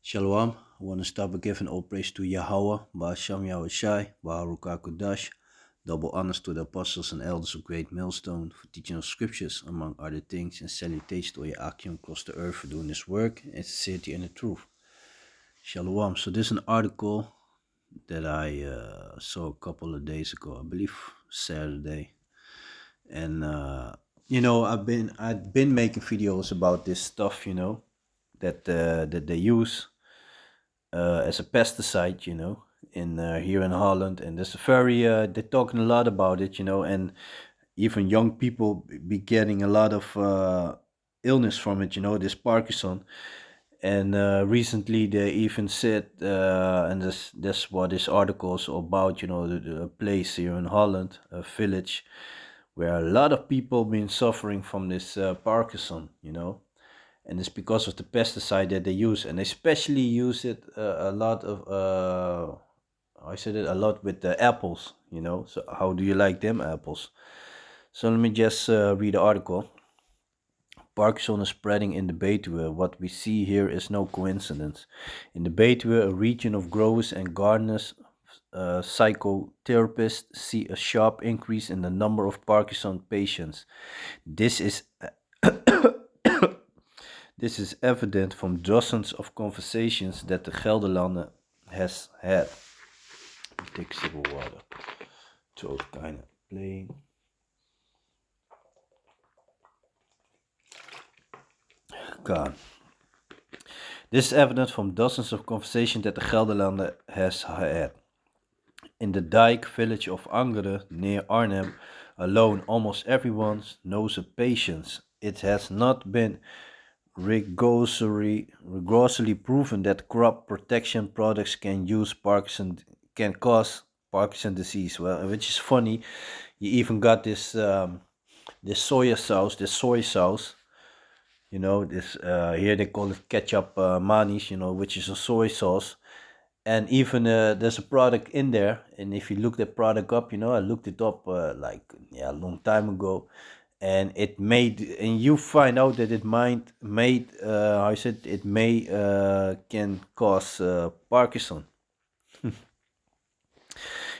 Shalom. I want to start by giving all praise to Yahweh, Ba'asham Yahushai, Baharuka Kodash, double honors to the apostles and elders of Great Millstone for teaching us scriptures, among other things, and salutations to Yahakim across the earth for doing this work in sincerity and the truth. Shalom. So this is an article that I saw a couple of days ago, I believe Saturday, and I've been making videos about this stuff, that they use as a pesticide, in here in Holland, and there's a very they're talking a lot about it, and even young people be getting a lot of illness from it, this Parkinson. And recently they even said, and that's what this article is about, the place here in Holland, a village where a lot of people been suffering from this Parkinson, and it's because of the pesticide that they use, and especially use it a lot of I said it a lot with the apples, so how do you like them apples? So let me just read the article. Parkinson is spreading in the Betuwe. What we see here is no coincidence. In the Betuwe, a region of growers and gardeners, psychotherapists see a sharp increase in the number of Parkinson patients. This is This is evident from dozens of conversations that the Gelderlander has had. Take a sip of water. So kind of plain. God. This is evident from dozens of conversations that the Gelderlander has had. In the Dijk village of Angeren, near Arnhem, alone almost everyone knows a patient. It has not been rigorously proven that crop protection products can cause Parkinson disease. Well, which is funny. You even got this soy sauce. This here they call it ketchup manis. Which is a soy sauce. And even there's a product in there, and if you look that product up, I looked it up a long time ago, and you find out that it may can cause Parkinson.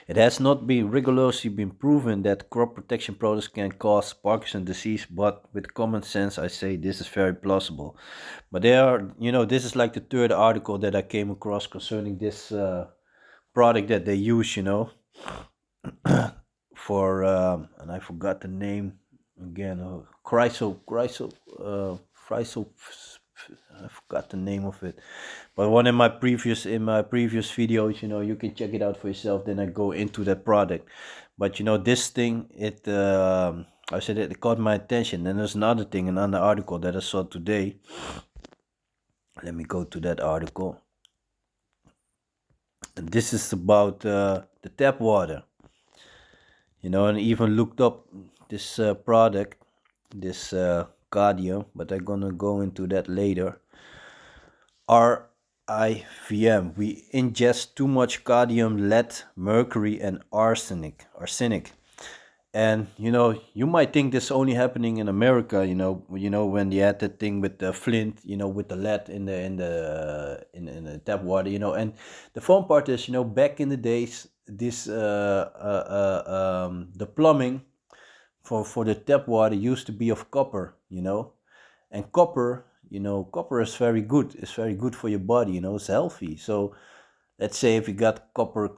It has not been rigorously been proven that crop protection products can cause Parkinson disease, but with common sense, I say this is very plausible. But this is like the third article that I came across concerning this product that they use, for and I forgot the name again. I forgot the name of it. But one in my previous videos, you can check it out for yourself. Then I go into that product. But this thing, I said it caught my attention. And there's another article that I saw today. Let me go to that article. And this is about the tap water. And even looked up this product, this Cardium, but I'm gonna go into that later. RIVM. We ingest too much cadmium, lead, mercury, and arsenic. And you might think this only happening in America. When they had that thing with the flint, with the lead in the tap water. And the fun part is, back in the days, this the plumbing for the tap water used to be of copper. And copper is very good. It's very good for your body. It's healthy. So let's say if you got copper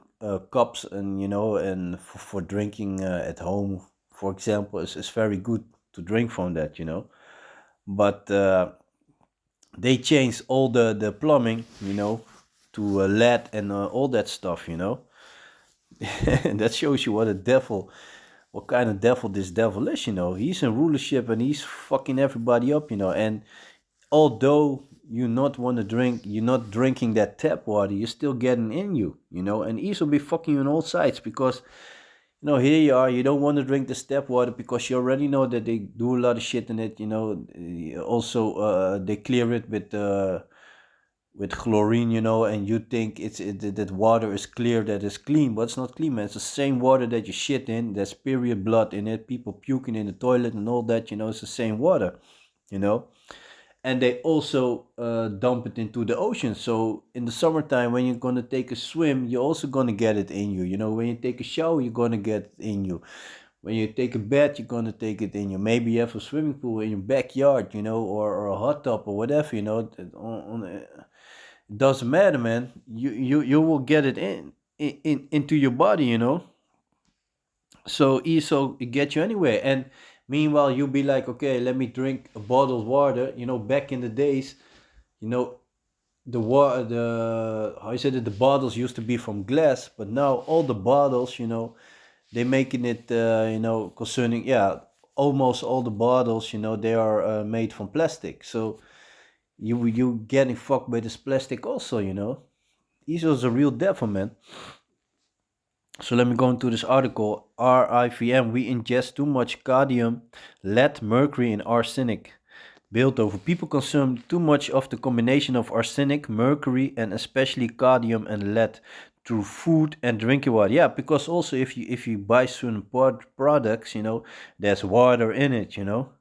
cups and for drinking at home, for example, it's very good to drink from that. But they changed all the plumbing, to lead and all that stuff. And that shows you what kind of devil this devil is. He's in rulership and he's fucking everybody up. And although you're not drinking that tap water, you're still getting in you, and he's will be fucking you on all sides because, here you are, you don't want to drink this tap water because you already know that they do a lot of shit in it, also they clear it with chlorine, and you think that water is clear, that is clean, but it's not clean, man. It's the same water that you shit in, there's period blood in it, people puking in the toilet and all that, it's the same water, and they also dump it into the ocean. So in the summertime, when you're gonna take a swim, you're also gonna get it in you. You know, when you take a shower, you're gonna get it in you. When you take a bath, you're gonna take it in you. Maybe you have a swimming pool in your backyard, you know, or a hot tub or whatever, you know. It doesn't matter, man. You will get it into your body, you know. So ESO it gets you anywhere. And meanwhile, you'll be like, okay, let me drink a bottled water. You know, back in the days, you know, the how you said it, the bottles used to be from glass, but now all the bottles, you know, they making it, you know, concerning, yeah, almost all the bottles, you know, they are made from plastic. So you getting fucked by this plastic also, you know. ESO is a real devil, man. So let me go into this article. RIVM, we ingest too much cadmium, lead, mercury, and arsenic. Built over. People consume too much of the combination of arsenic, mercury, and especially cadmium and lead through food and drinking water. Yeah, because also if you buy certain products, you know, there's water in it, you know.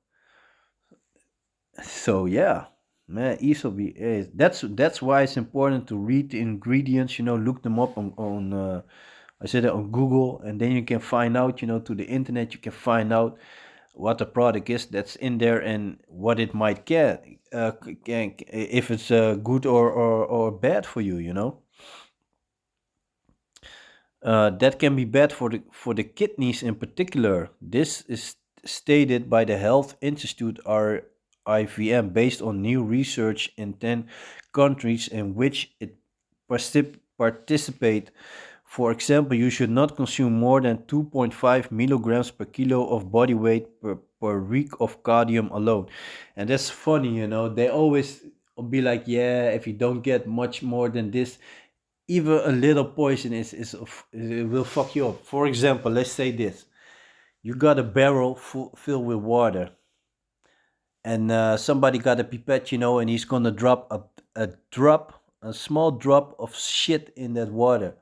So yeah, man, easily that's why it's important to read the ingredients. You know, look them up on I said it on Google, and then you can find out. You know, to the internet, you can find out what the product is that's in there and what it might get, if it's good or bad for you. You know, that can be bad for the kidneys in particular. This is stated by the Health Institute RIVM based on new research in 10 countries in which it participate. For example, you should not consume more than 2.5 milligrams per kilo of body weight per week of cadmium alone. And that's funny, you know, they always be like, yeah, if you don't get much more than this, even a little poison it will fuck you up. For example, let's say this: you got a barrel filled with water, and somebody got a pipette, you know, and he's gonna drop a small drop of shit in that water.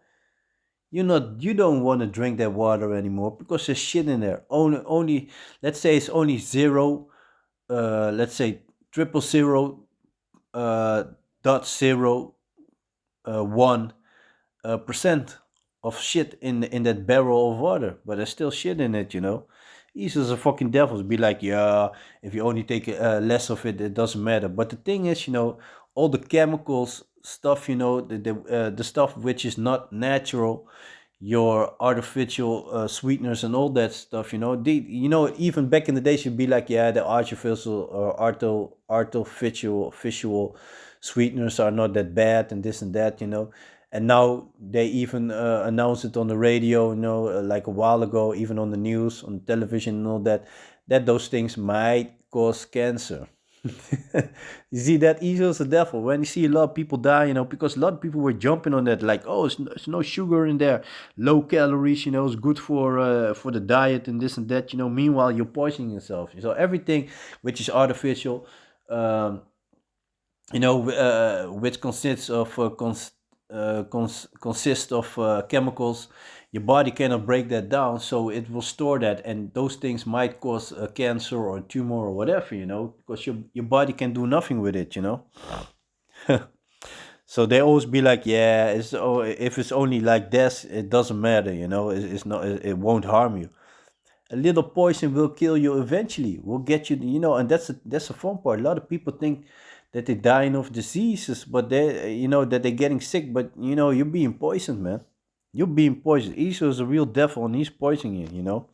You don't want to drink that water anymore because there's shit in there. Only let's say it's only zero, let's say triple zero, dot zero, 1 percent of shit in that barrel of water, but there's still shit in it, you know. He's as a fucking devil. Be like, yeah, if you only take less of it, it doesn't matter. But the thing is, you know, all the chemicals stuff, you know, the stuff which is not natural, your artificial sweeteners and all that stuff, you know, you know, even back in the days, you'd be like, yeah, the artificial or artificial sweeteners are not that bad and this and that, you know. And now they even announced it on the radio, you know, like a while ago, even on the news, on television and all that, that those things might cause cancer. You see that evil is the devil. When you see a lot of people die, you know, because a lot of people were jumping on that, like, oh, it's no sugar in there, low calories, you know, it's good for the diet and this and that, you know. Meanwhile, you're poisoning yourself. So everything which is artificial, um, you know, which consists of consists of chemicals. Your body cannot break that down, so it will store that, and those things might cause a cancer or a tumor or whatever, you know, because your body can do nothing with it, you know. So they always be like, yeah, if it's only like this, it doesn't matter, you know. It's not, it won't harm you. A little poison will kill you eventually. Will get you, you know, and that's the fun part. A lot of people think that they're dying of diseases, but they, you know, that they're getting sick. But you know, you're being poisoned, man. You're being poisoned. Esau is a real devil, and he's poisoning you. You know.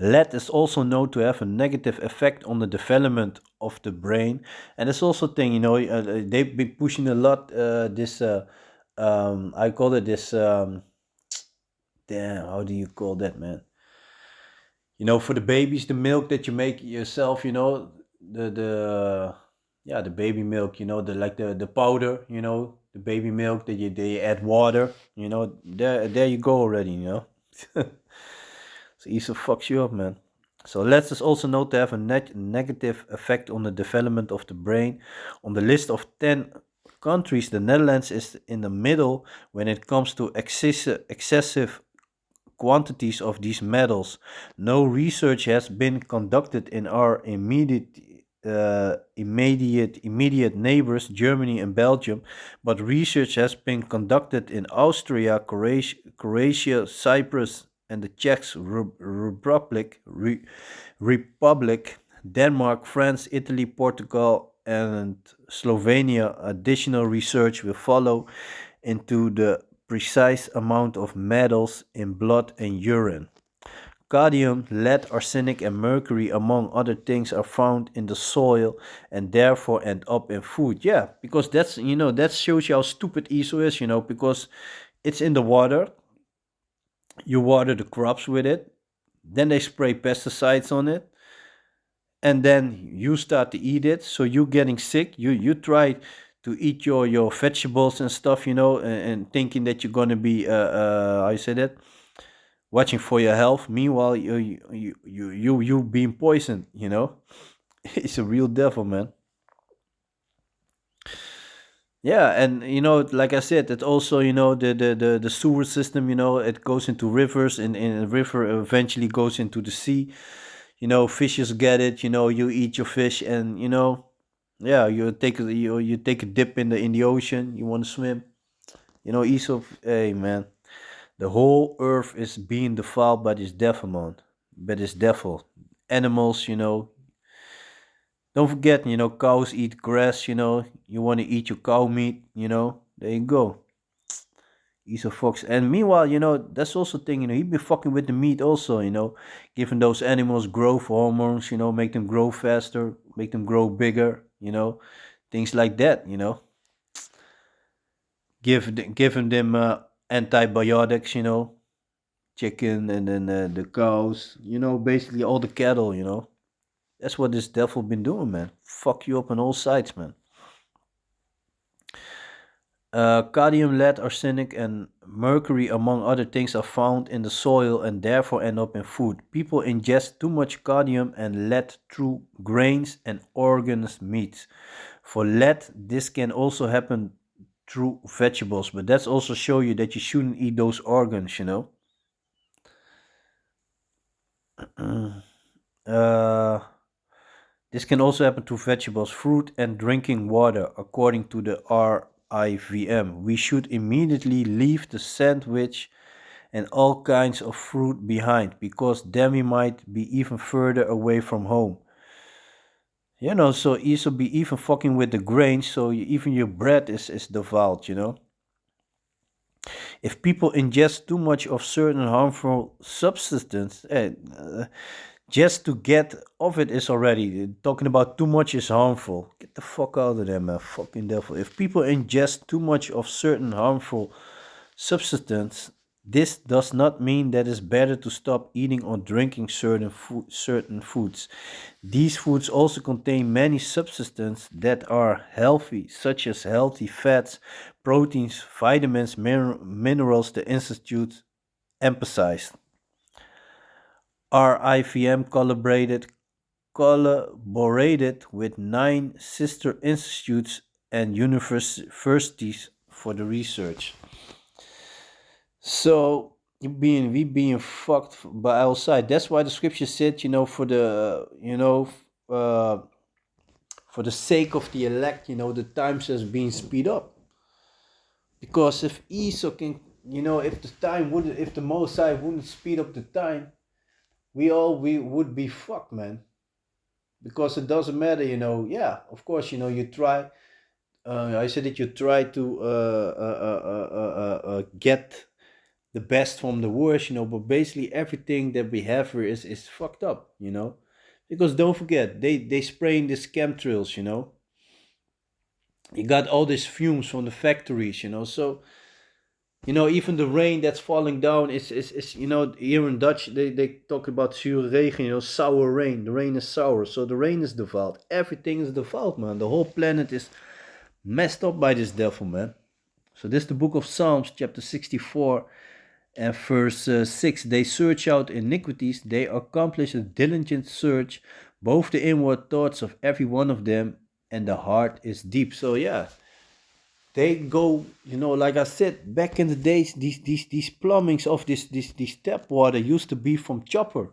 Lead is also known to have a negative effect on the development of the brain, and it's also thing. You know, they've been pushing a lot. This, I call it this. Damn, how do you call that, man? You know, for the babies, the milk that you make yourself, you know, the yeah, the baby milk, you know, the powder, you know, the baby milk that you they add water, you know, there you go already, you know. So ESO fucks you up, man. So let's us also note to have a negative effect on the development of the brain. On the list of 10 countries, the Netherlands is in the middle when it comes to excessive quantities of these metals. No research has been conducted in our immediate immediate neighbors, Germany and Belgium, but research has been conducted in Austria, Croatia, Cyprus, and the Czech Republic, Denmark, France, Italy, Portugal, and Slovenia. Additional research will follow into the precise amount of metals in blood and urine. Cadmium, lead, arsenic, and mercury, among other things, are found in the soil and therefore end up in food. Yeah, because that shows you how stupid ESO is, because it's in the water. You water the crops with it, then they spray pesticides on it, and then you start to eat it. So you're getting sick. You try to eat your vegetables and stuff, and thinking that you're gonna be how you say that, watching for your health. Meanwhile, you being poisoned. It's a real devil, man. Yeah, and like I said, it also the sewer system. It goes into rivers, and the river eventually goes into the sea. Fishes get it. You eat your fish, and yeah, you take a dip in the ocean. You want to swim. Aesop, hey man, the whole earth is being defiled by this devil, man. By this devil. Animals, don't forget, cows eat grass, you want to eat your cow meat, there you go. He's a fox. And meanwhile, that's also thing, he be fucking with the meat also, giving those animals growth hormones, make them grow faster, make them grow bigger, things like that, giving them antibiotics, chicken and then the cows, basically all the cattle, That's what this devil been doing, man. Fuck you up on all sides, man. Cadmium, lead, arsenic, and mercury, among other things, are found in the soil and therefore end up in food. People ingest too much cadmium and lead through grains and organs meats. For lead, this can also happen through vegetables, but that's also show you that you shouldn't eat those organs, uh, this can also happen to vegetables, fruit, and drinking water, according to the RIVM. We should immediately leave the sandwich and all kinds of fruit behind, because then we might be even further away from home. So also be even fucking with the grains, so even your bread is defiled, If people ingest too much of certain harmful substance, just to get off it is already talking about too much is harmful. Get the fuck out of there, man. Fucking devil. If people ingest too much of certain harmful substance, this does not mean that it's better to stop eating or drinking certain foods. These foods also contain many substances that are healthy, such as healthy fats, proteins, vitamins, minerals. The institute emphasized. RIVM collaborated with 9 sister institutes and universities for the research. So we being fucked by outside. That's why the scripture said, uh, for the sake of the elect, the times has been speed up. Because if Esau can, if the Most High wouldn't speed up the time, we would be fucked, man. Because it doesn't matter, yeah, of course, you try. I said that you try to get the best from the worst, but basically everything that we have here is fucked up, because don't forget, they spraying these chemtrails, you got all these fumes from the factories, so even the rain that's falling down is here in Dutch they talk about zure regen, sour rain. The rain is sour, so the rain is defiled. Everything is defiled, man. The whole planet is messed up by this devil, man. So this is the book of Psalms, chapter 64 and verse 6. They search out iniquities, they accomplish a diligent search, both the inward thoughts of every one of them, and the heart is deep. So yeah, they go, like I said, back in the days, these plumbings of this tap water used to be from chopper.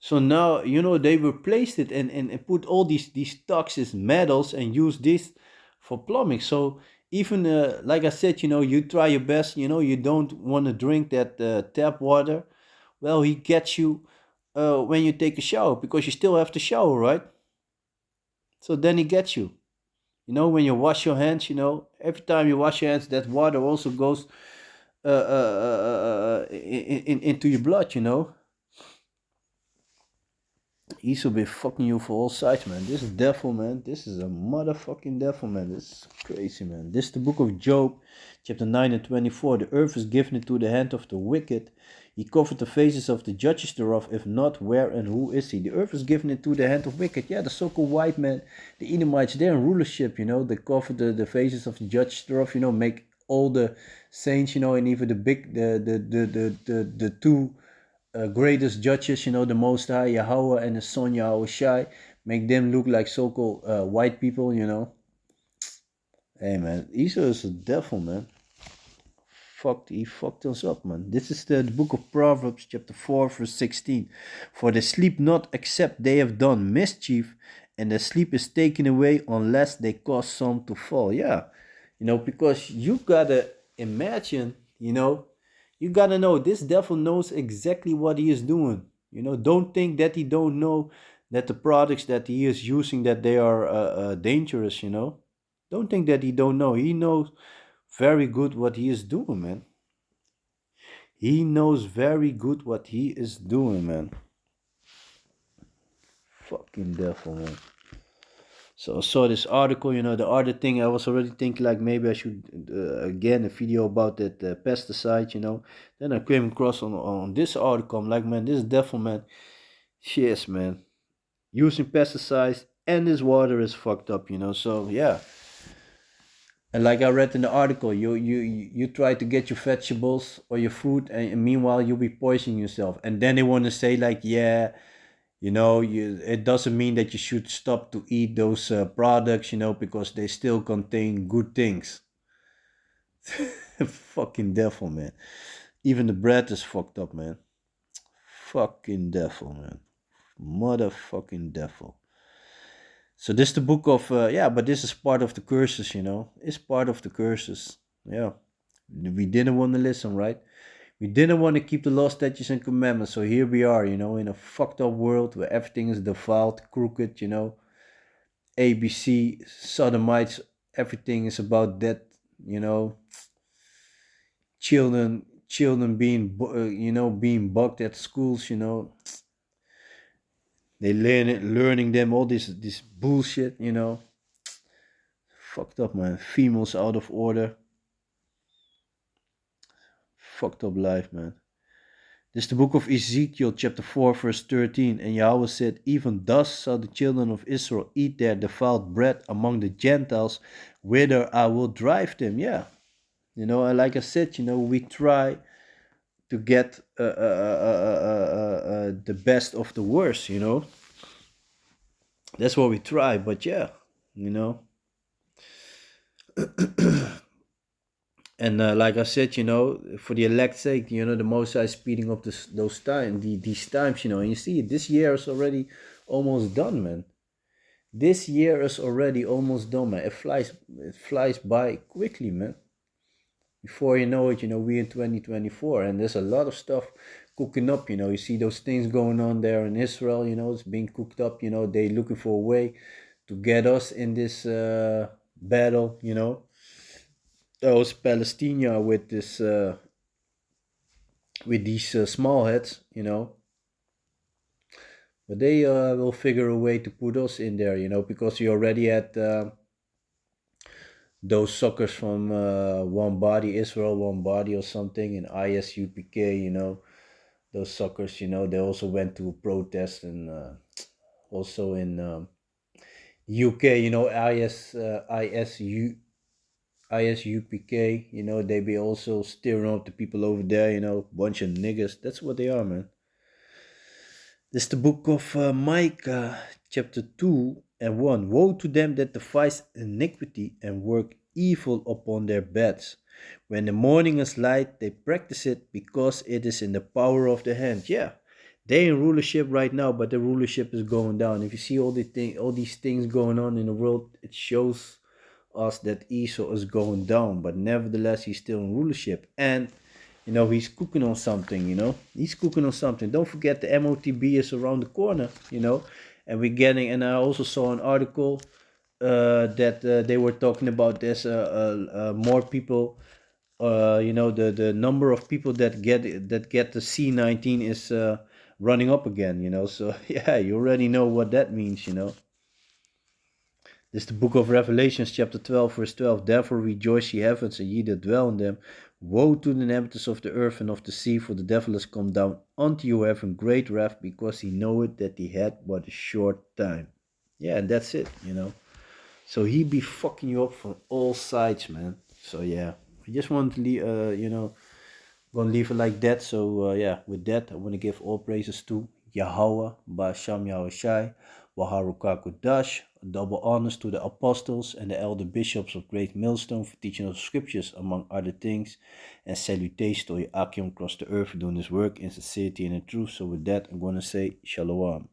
So now, they replaced it and put all these toxic metals and use this for plumbing. So even like I said, you try your best. You don't want to drink that tap water. Well, he gets you when you take a shower because you still have to shower, right? So then he gets you. When you wash your hands, every time you wash your hands, that water also goes into your blood. He's will be fucking you for all sides, man. This is devil, man. This is a motherfucking devil, man. This is crazy, man. This is the book of Job, chapter 9 and 24. The earth is given into the hand of the wicked. He covered the faces of the judges thereof. If not, where and who is he? The earth is given into the hand of wicked. Yeah, the so-called white man, the Edomites, they're in rulership, They cover the faces of the judges thereof, make all the saints, and even the big, the two greatest judges, the Most High, Yahweh, and the Son Yahushai, make them look like so-called white people. Hey, man, Esau is a devil, man. He fucked us up, man. This is the book of Proverbs, chapter 4, verse 16. For they sleep not except they have done mischief, and their sleep is taken away unless they cause some to fall. Yeah, because you gotta imagine, you gotta know this devil knows exactly what he is doing. Don't think that he don't know that the products that he is using that they are dangerous. Don't think that he don't know. He knows very good what he is doing, man. He knows very good what he is doing, man. Fucking devil, man. So I saw this article, the other thing I was already thinking like maybe I should again a video about that pesticide, Then I came across on this article. I'm like, man, this devil, man. Yes, man. Using pesticides and this water is fucked up, So yeah. And like I read in the article, you try to get your vegetables or your fruit, and meanwhile you'll be poisoning yourself. And then they want to say like, yeah, it doesn't mean that you should stop to eat those products, because they still contain good things. Fucking devil, man. Even the bread is fucked up, man. Fucking devil, man. Motherfucking devil. So this is the book of yeah, but this is part of the curses, It's part of the curses. Yeah. We didn't want to listen, right? We didn't want to keep the law, statutes, and commandments. So here we are, in a fucked up world where everything is defiled, crooked, ABC, sodomites, everything is about that, you know. Children being, being bugged at schools, They learning them all this bullshit, Fucked up, man. Females out of order. Fucked up life, man. This is the book of Ezekiel, chapter 4, verse 13. And Yahweh said, even thus shall the children of Israel eat their defiled bread among the Gentiles, whither I will drive them. Yeah. And like I said, we try to get the best of the worst, That's what we try, but yeah, And like I said, for the elect's sake, the Most High is speeding up those these times, and you see this year is already almost done, man. This year is already almost done, man. It flies by quickly, man. Before you know it, we in 2024, and there's a lot of stuff cooking up, You see those things going on there in Israel, it's being cooked up, They looking for a way to get us in this battle, Those Palestinians with this with these small heads, but they will figure a way to put us in there, because we already had those suckers from One Body Israel, One Body or something, and ISUPK, those suckers, they also went to protest and also in UK, ISUPK, they be also steering up the people over there, bunch of niggas. That's what they are, man. This is the book of Micah, chapter 2 and 1. Woe to them that devise iniquity and work evil upon their beds. When the morning is light, they practice it because it is in the power of the hand. Yeah, They in rulership right now, but the rulership is going down. If you see all these things going on in the world, it shows us that Esau is going down, but nevertheless he's still in rulership. And he's cooking on something. He's cooking on something. Don't forget the MOTB is around the corner. And we're getting. And I also saw an article that they were talking about this. More people. The number of people that get the C-19 is running up again. So yeah, you already know what that means. This is the book of Revelations, chapter 12, verse 12. Therefore rejoice, ye heavens, and ye that dwell in them. Woe to the inhabitants of the earth and of the sea, for the devil is come down unto you, having great wrath, because he knoweth that he had but a short time. Yeah, and that's it. So he be fucking you up from all sides, man. So yeah, I just want to leave, gonna leave it like that. So yeah, with that, I want to give all praises to Yahweh, Ba'asham Yahushai, Waharuka Kudash, double honors to the apostles and the elder bishops of Great Millstone for teaching of scriptures, among other things, and salutations to Akim across the earth for doing this work in sincerity and in truth. So with that, I'm gonna say Shalom.